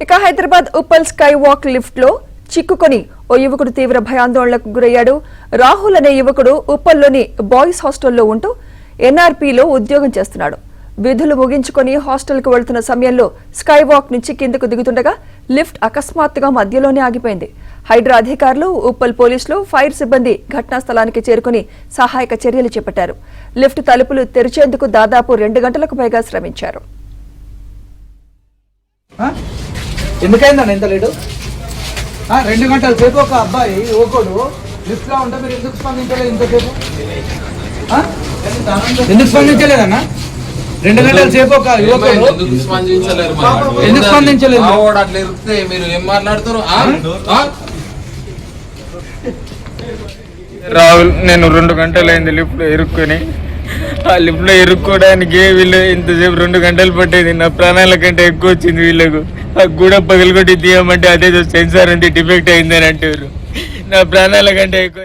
ఇక Hyderabad Uppal sky walk lift లో చిక్కుకొని ఓ యువకుడు తీవ్ర భయాందోళనకు గురయ్యాడు. రాహుల్ అనే యువకుడు ఉప్పల్లోని బాయ్స్ హాస్టల్లో ఉంటూ ఎన్ఆర్పీలో ఉద్యోగం చేస్తున్నాడు. విధులు ముగించుకొని హాస్టల్కు వెళ్తున్న సమయంలో స్కై వాక్ నుంచి కిందకు దిగుతుండగా లిఫ్ట్ అకస్మాత్తుగా మధ్యలోనే ఆగిపోయింది. హైడ్రా అధికారులు, ఉప్పల్ పోలీసులు, ఫైర్ సిబ్బంది ఘటనా స్థలానికి చేరుకుని సహాయక చర్యలు చేపట్టారు. లిఫ్ట్ తలుపులు తెరిచేందుకు దాదాపు 2 గంటలకు పైగా శ్రమించారు. ఎందుకైందండి ఎంత లేటు? 2 గంటల సేపు ఒక అబ్బాయి యువకుడు లిఫ్ట్ లో ఉంటే మీరు ఎందుకు స్పందించలేదు? ఇంతసేపు ఎందుకు స్పందించలేదన్న? 2 గంటల సేపు ఒక యువకుడు ఎందుకు స్పందించలేదు? మీరు ఏం మాట్లాడుతారు? రాహుల్, నేను 2 గంటలైంది లిఫ్ట్ లో ఇరుక్కొని. ఆ లిఫ్ట్ లో ఇరుక్కోవడానికి వీళ్ళు ఇంతసేపు 2 గంటలు పట్టేది. నా ప్రాణాల కంటే ఎక్కువ వచ్చింది వీళ్ళకు. ఆ గూడ పగలగొట్టి తీయమంటే అదేదో సెన్సార్ అంతే డిఫెక్ట్ అయిందని అంటారు. నా ప్రాణాల కంటే ఎక్కువ.